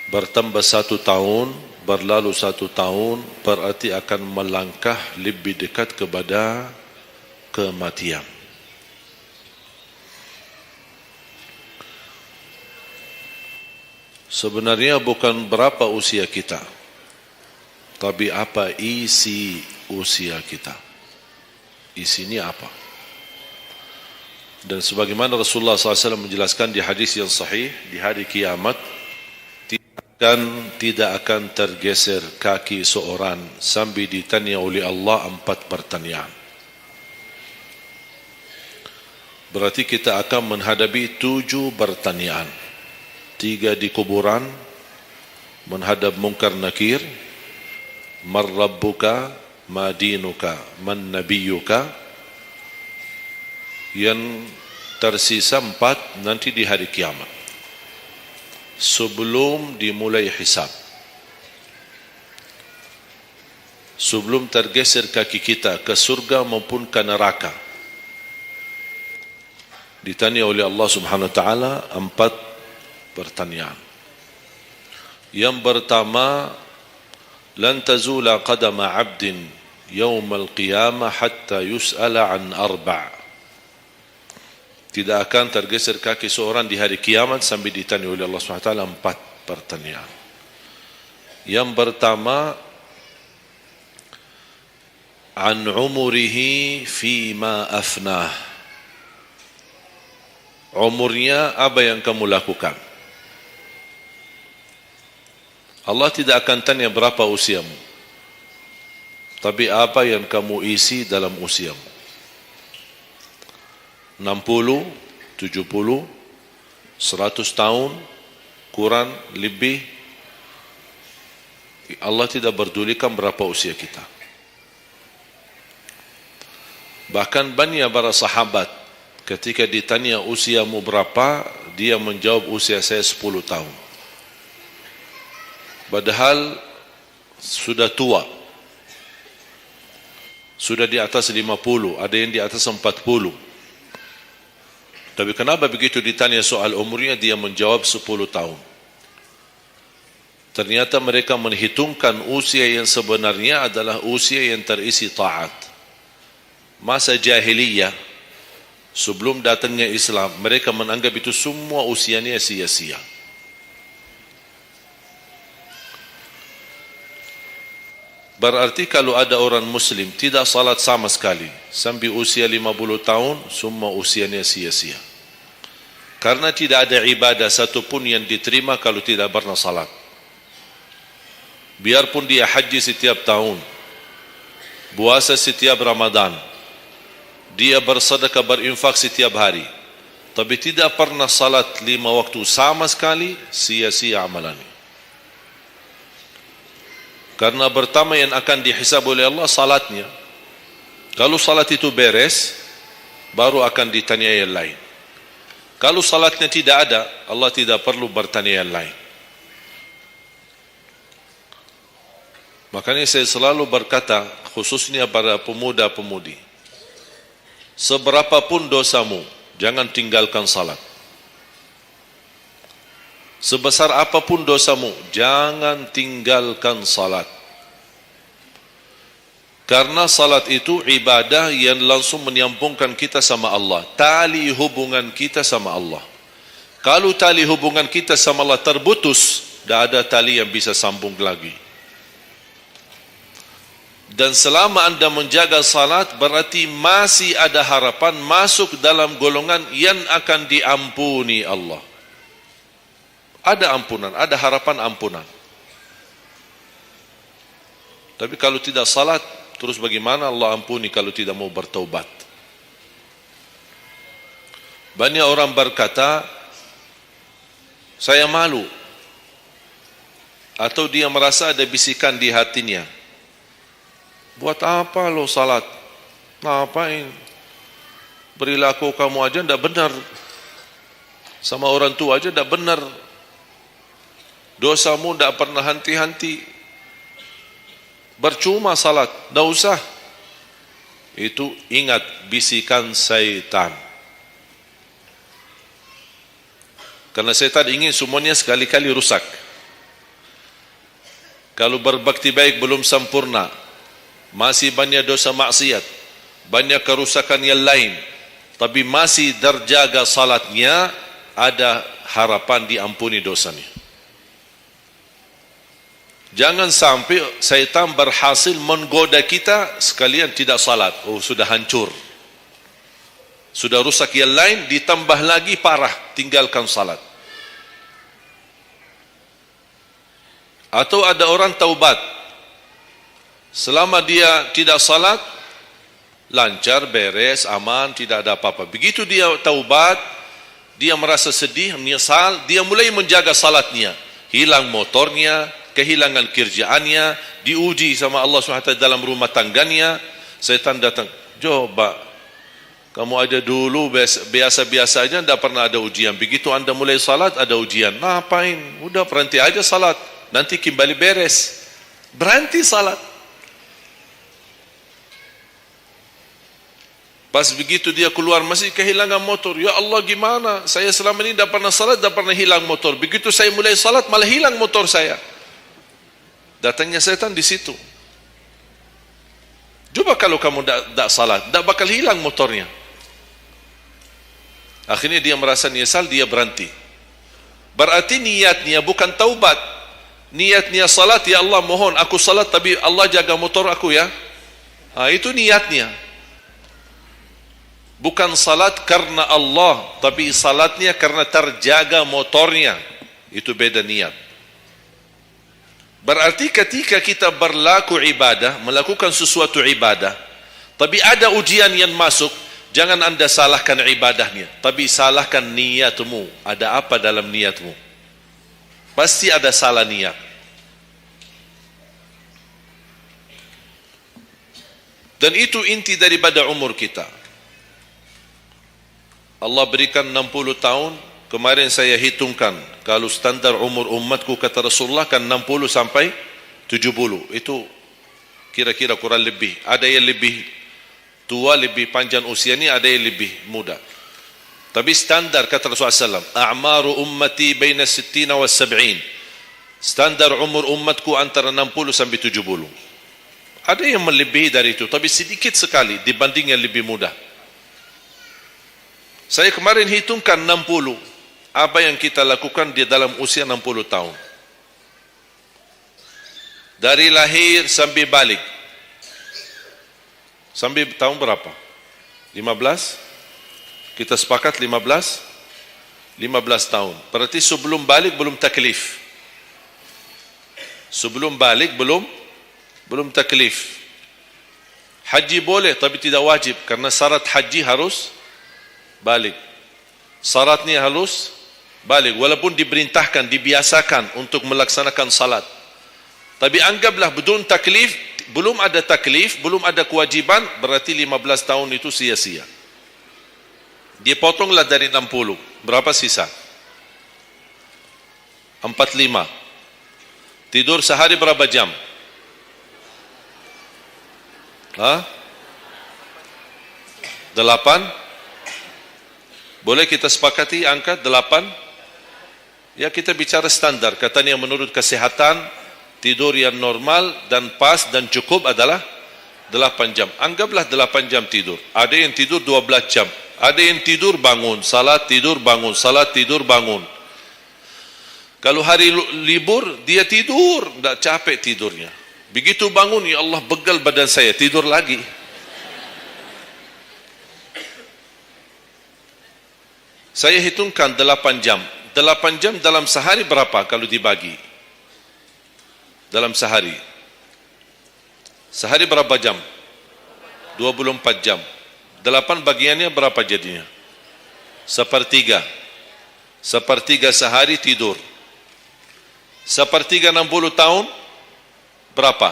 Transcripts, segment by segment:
Bertambah 1 tahun, berlalu 1 tahun, berarti akan melangkah lebih dekat kepada kematian. Sebenarnya bukan berapa usia kita, tapi apa isi usia kita. Isinya apa? Dan sebagaimana Rasulullah SAW menjelaskan di hadis yang sahih, di hari kiamat tidak akan tergeser kaki seorang sambil ditanya oleh Allah 4 pertanyaan. Berarti kita akan menghadapi 7 pertanyaan. 3 di kuburan, menghadap munkar nakir, man rabbuka, ma dinuka, man nabiyuka. Yang tersisa 4 nanti di hari kiamat, sebelum dimulai hisab, sebelum tergeser kaki kita ke surga maupun ke neraka, ditanya oleh Allah Subhanahu wa taala 4 pertanyaan. Yang pertama, lan tazula qadama 'abdin yaumal qiyamah hatta yus'ala an 4. Tidak akan tergeser kaki seorang di hari kiamat sambil ditanya oleh Allah SWT 4 pertanyaan. Yang pertama, an umurihi fima afnah. Umurnya apa yang kamu lakukan. Allah tidak akan tanya berapa usiamu, tapi apa yang kamu isi dalam usiamu. 60, 70, 100 tahun, kurang, lebih, Allah tidak berdulikan berapa usia kita. Bahkan banyak para sahabat ketika ditanya usiamu berapa, dia menjawab usia saya 10 tahun. Padahal sudah tua, sudah di atas 50, ada yang di atas 40. Tapi kenapa begitu ditanya soal umurnya dia menjawab 10 tahun? Ternyata mereka menghitungkan usia yang sebenarnya adalah usia yang terisi taat. Masa jahiliyah, sebelum datangnya Islam, mereka menganggap itu semua usianya sia-sia. Berarti kalau ada orang muslim tidak salat sama sekali sampai usia 50 tahun, semua usianya sia-sia. Karena tidak ada ibadah satupun yang diterima kalau tidak pernah salat. Biarpun dia haji setiap tahun, puasa setiap Ramadan, dia bersedekah berinfak setiap hari, tapi tidak pernah salat 5 waktu sama sekali, sia-sia amalannya. Karena pertama yang akan dihisab oleh Allah salatnya. Kalau salat itu beres, baru akan ditanya yang lain. Kalau salatnya tidak ada, Allah tidak perlu bertanya yang lain. Makanya saya selalu berkata, khususnya para pemuda-pemudi, seberapapun dosamu, jangan tinggalkan salat. Sebesar apapun dosamu, jangan tinggalkan salat. Karena salat itu ibadah yang langsung menyambungkan kita sama Allah. Tali hubungan kita sama Allah. Kalau tali hubungan kita sama Allah terputus, tidak ada tali yang bisa sambung lagi. Dan selama anda menjaga salat, berarti masih ada harapan masuk dalam golongan yang akan diampuni Allah. Ada ampunan, ada harapan ampunan. Tapi kalau tidak salat, terus bagaimana Allah ampuni kalau tidak mau bertaubat? Banyak orang berkata, saya malu. Atau dia merasa ada bisikan di hatinya. Buat apa lo salat? Ngapain? Perilaku kamu aja tidak benar. Sama orang tua aja tidak benar. Dosamu tidak pernah henti-henti. Bercuma salat, tidak usah. Itu ingat bisikan syaitan. Karena syaitan ingin semuanya sekali-kali rusak. Kalau berbakti baik belum sempurna, masih banyak dosa maksiat, banyak kerusakan yang lain, tapi masih terjaga salatnya, ada harapan diampuni dosanya. Jangan sampai syaitan berhasil menggoda kita sekalian tidak salat. Oh, sudah hancur, sudah rusak yang lain, ditambah lagi parah, tinggalkan salat. Atau ada orang taubat, selama dia tidak salat, lancar, beres, aman, tidak ada apa-apa. Begitu dia taubat, dia merasa sedih, menyesal, dia mulai menjaga salatnya. Hilang motornya, kehilangan kerjaannya, diuji sama Allah SWT dalam rumah tangganya. Syaitan datang, coba kamu aja dulu biasa-biasa aja, tidak pernah ada ujian. Begitu anda mulai salat, ada ujian. Ngapain? Udah berhenti aja salat, nanti kembali beres. Berhenti salat. Pas begitu dia keluar masih kehilangan motor. Ya Allah, gimana? Saya selama ini tidak pernah salat, tidak pernah hilang motor. Begitu saya mulai salat, malah hilang motor saya. Datangnya setan di situ. Coba kalau kamu tidak salat, tidak bakal hilang motornya. Akhirnya dia merasa nyesal, dia berhenti. Berarti niatnya bukan taubat. Niatnya salat, ya Allah mohon aku salat tapi Allah jaga motor aku ya. Itu niatnya. Bukan salat karena Allah, tapi salatnya karena terjaga motornya. Itu beda niat. Berarti ketika kita berlaku ibadah, melakukan sesuatu ibadah, tapi ada ujian yang masuk, jangan anda salahkan ibadahnya, tapi salahkan niatmu. Ada apa dalam niatmu? Pasti ada salah niat. Dan itu inti daripada umur kita. Allah berikan 60 tahun. Kemarin saya hitungkan, kalau standar umur umatku kata Rasulullah kan 60 sampai 70. Itu kira-kira kurang lebih. Ada yang lebih tua, lebih panjang usianya, ada yang lebih muda. Tapi standar kata Rasulullah SAW, a'maru ummati baina 60 wa 70. Standar umur umatku antara 60 sampai 70. Ada yang melebihi dari itu, tapi sedikit sekali dibanding yang lebih muda. Saya kemarin hitungkan 60. Apa yang kita lakukan di dalam usia 60 tahun. Dari lahir sampai balik. Sampai tahun berapa? 15? Kita sepakat 15? 15 tahun. Berarti sebelum balik belum taklif. Sebelum balik belum taklif. Haji boleh tapi tidak wajib, karena syarat haji harus balik. Syaratnya harus balik, walaupun diperintahkan, dibiasakan untuk melaksanakan salat. Tapi anggaplah bedun taklif, belum ada taklif, belum ada kewajiban, berarti 15 tahun itu sia-sia. Dipotonglah dari 60, berapa sisa? 45. Tidur sehari berapa jam? Hah? 8? Boleh kita sepakati angka 8? Ya, kita bicara standar. Katanya menurut kesehatan, tidur yang normal dan pas dan cukup adalah 8 jam. Anggaplah 8 jam tidur. Ada yang tidur 12 jam. Ada yang tidur bangun, salat tidur bangun, salat tidur bangun. Kalau hari libur, dia tidur, tidak capek tidurnya. Begitu bangun, ya Allah begal badan saya, tidur lagi. Saya hitungkan 8 jam. 8 jam dalam sehari berapa kalau dibagi? Dalam sehari. Sehari berapa jam? 24 jam. 8 bagiannya berapa jadinya? Sepertiga. Sepertiga sehari tidur. Sepertiga 60 tahun berapa?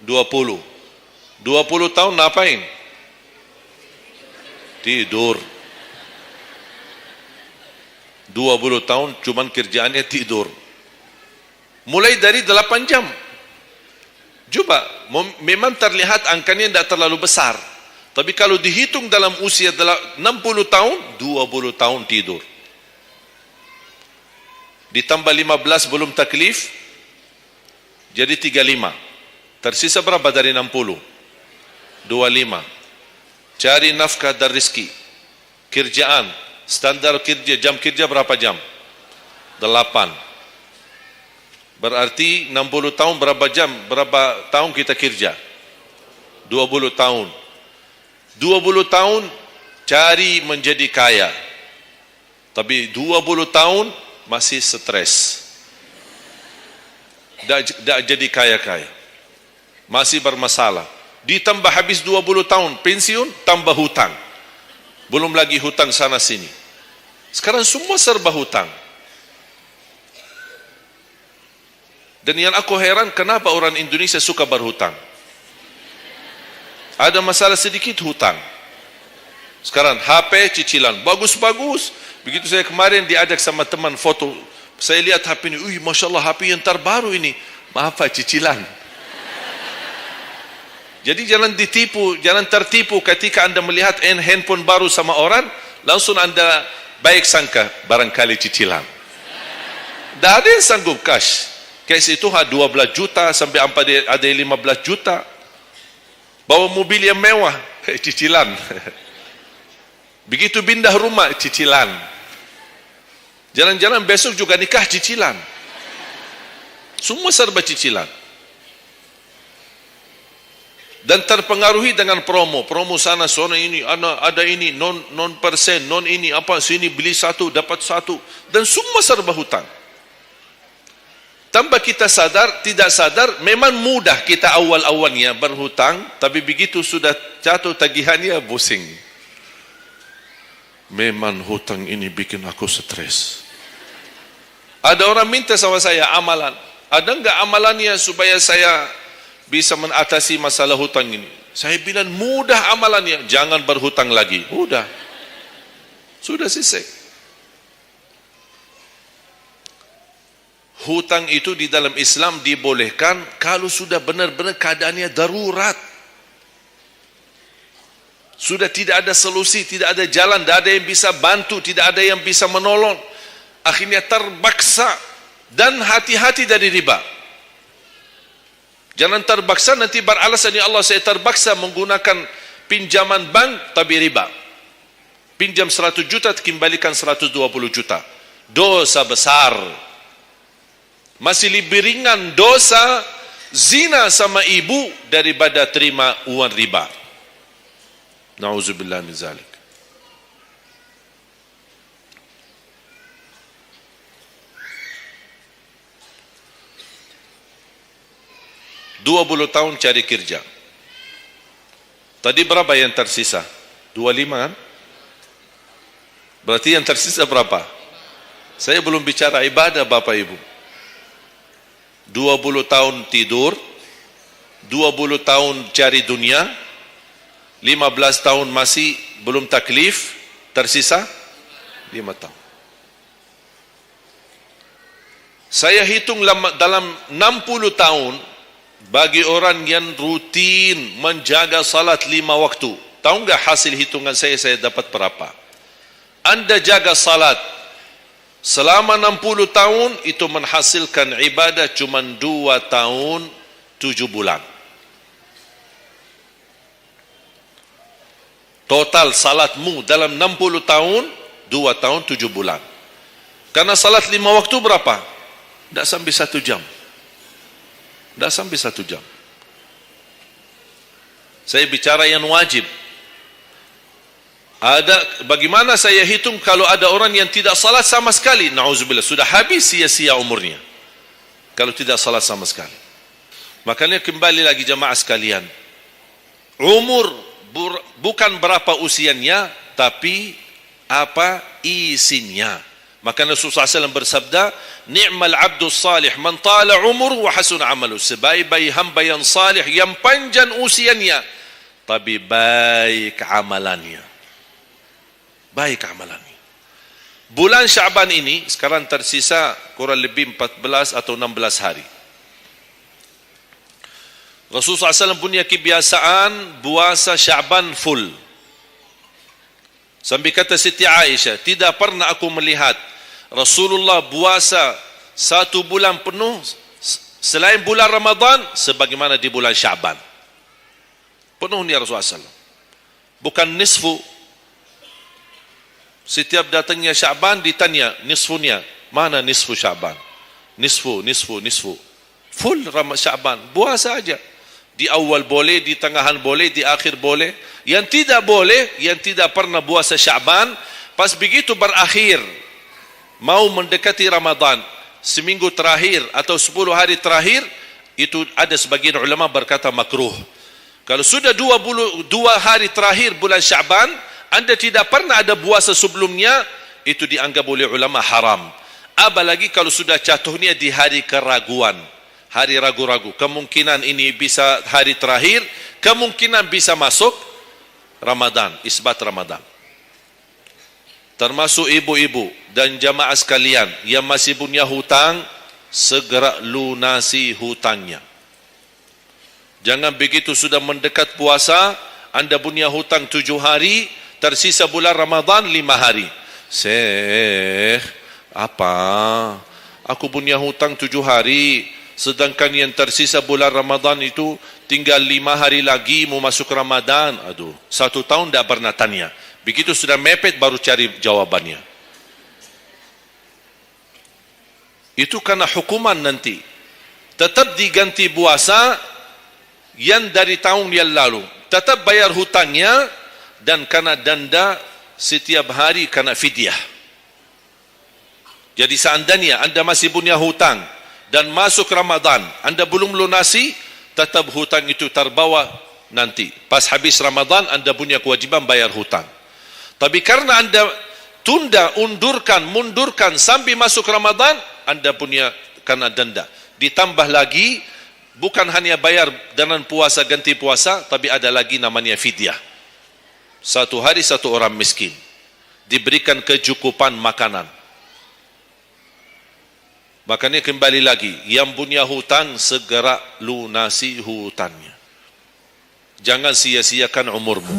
20. 20 tahun ngapain? Tidur. 20 tahun cuman kerjaannya tidur. Mulai dari 8 jam. Coba, memang terlihat angkanya tidak terlalu besar. Tapi kalau dihitung dalam usia 60 tahun, 20 tahun tidur. Ditambah 15 belum taklif, jadi 35. Tersisa berapa dari 60? 25. Cari nafkah dan rizki. Kerjaan, standar kerja, jam kerja berapa jam? 8. Berarti 60 tahun berapa jam? Berapa tahun kita kerja? 20 tahun. 20 tahun cari menjadi kaya. Tapi 20 tahun masih stres. Tak jadi kaya-kaya. Masih bermasalah. Ditambah habis 20 tahun pensiun, tambah hutang. Belum lagi hutang sana sini. Sekarang semua serba hutang. Dan yang aku heran, kenapa orang Indonesia suka berhutang? Ada masalah sedikit hutang. Sekarang HP cicilan bagus-bagus. Begitu saya kemarin diajak sama teman foto, saya lihat HP ini, Masya Allah HP yang terbaru ini. Maaf Pak, cicilan. Jadi jangan ditipu, jangan tertipu ketika anda melihat handphone baru sama orang, langsung anda baik sangka barangkali cicilan. Tak ada yang sanggup cash. Cash itu 12 juta sampai ada 15 juta. Bawa mobil yang mewah, cicilan. Begitu pindah rumah, cicilan. Jalan-jalan besok juga nikah, cicilan. Semua serba cicilan. Dan terpengaruhi dengan promo sana ini, ada ini, non persen, non ini, apa, sini beli satu, dapat satu. Dan semua serba hutang. Tanpa kita sadar, tidak sadar, memang mudah kita awal-awalnya berhutang, tapi begitu sudah jatuh tagihannya, pusing. Memang hutang ini bikin aku stres. Ada orang minta sama saya amalan. Ada enggak amalannya supaya saya bisa mengatasi masalah hutang ini? Saya bilang mudah amalannya, jangan berhutang lagi. Mudah. Sudah selesai. Hutang itu di dalam Islam dibolehkan kalau sudah benar-benar keadaannya darurat. Sudah tidak ada solusi, tidak ada jalan, tidak ada yang bisa bantu, tidak ada yang bisa menolong. Akhirnya terpaksa, dan hati-hati dari riba. Jangan terpaksa nanti beralasan, ya Allah saya terpaksa menggunakan pinjaman bank tapi riba. Pinjam 100 juta kembalikan 120 juta. Dosa besar. Masih lebih ringan dosa zina sama ibu daripada terima uang riba. Nauzubillah min zalik. Dua 20 tahun cari kerja. Tadi berapa yang tersisa? 25 kan? Berarti yang tersisa berapa? Saya belum bicara ibadah Bapak Ibu. 20 tahun tidur, 20 tahun cari dunia, 15 tahun masih belum taklif, tersisa 5 tahun. Saya hitung dalam 60 tahun, bagi orang yang rutin menjaga salat 5 waktu, tahu enggak hasil hitungan saya dapat berapa? Anda jaga salat selama 60 tahun, itu menghasilkan ibadah cuma 2 tahun 7 bulan. Total salatmu dalam 60 tahun 2 tahun 7 bulan. Karena salat 5 waktu berapa? Tidak sampai 1 jam. Tidak sampai 1 jam. Saya bicara yang wajib. Bagaimana saya hitung kalau ada orang yang tidak salat sama sekali? Na'udzubillah, sudah habis sia-sia umurnya kalau tidak salat sama sekali. Makanya kembali lagi jamaah sekalian, umur bukan berapa usianya, tapi apa isinya. Maka Rasulullah SAW bersabda, ni'mal abdus salih man tala umur wa hasun amalu. Sebaik-baik hamba yang salih, yang panjang usianya, tapi baik amalannya. Baik amalannya. Bulan Syaban ini sekarang tersisa kurang lebih 14 atau 16 hari. Rasulullah SAW punya kebiasaan puasa Syaban full. Sampai kata Siti Aisyah, tidak pernah aku melihat Rasulullah puasa 1 bulan penuh Selain bulan Ramadan, sebagaimana di bulan Syaban. Penuhnya Rasulullah SAW. Bukan nisfu. Setiap datangnya Syaban ditanya nisfunya. Mana nisfu Syaban? Nisfu. Full Syaban. Puasa saja. Di awal boleh, di tengahan boleh, di akhir boleh. Yang tidak boleh, yang tidak pernah puasa Syaban, pas begitu berakhir, mau mendekati Ramadan, seminggu terakhir atau 10 hari terakhir, itu ada sebagian ulama berkata makruh. Kalau sudah 2 hari terakhir bulan Syaban, anda tidak pernah ada puasa sebelumnya, itu dianggap oleh ulama haram. Apalagi kalau sudah jatuhnya di hari keraguan, hari ragu-ragu, kemungkinan ini bisa hari terakhir, kemungkinan bisa masuk Ramadan, isbat Ramadan. Termasuk ibu-ibu dan jamaah sekalian yang masih punya hutang, segera lunasi hutangnya. Jangan begitu sudah mendekat puasa, anda punya hutang 7 hari, tersisa bulan Ramadan 5 hari. Syekh, apa? Aku punya hutang 7 hari, sedangkan yang tersisa bulan Ramadan itu tinggal 5 hari lagi mau masuk Ramadan. Aduh, 1 tahun tidak pernah tanya. Begitu sudah mepet baru cari jawabannya. Itu karena hukuman nanti. Tetap diganti puasa yang dari tahun yang lalu. Tetap bayar hutangnya dan kena denda setiap hari kena fidyah. Jadi seandainya anda masih punya hutang dan masuk Ramadan, anda belum lunasi, tetap hutang itu terbawa nanti. Pas habis Ramadan, anda punya kewajiban bayar hutang. Tapi karena anda tunda, mundurkan sampai masuk Ramadan, anda punya kena denda. Ditambah lagi, bukan hanya bayar dengan puasa, ganti puasa, tapi ada lagi namanya fidyah. 1 hari 1 orang miskin. Diberikan kecukupan makanan. Makanya kembali lagi, yang punya hutang segera lunasi hutangnya. Jangan sia-siakan umurmu.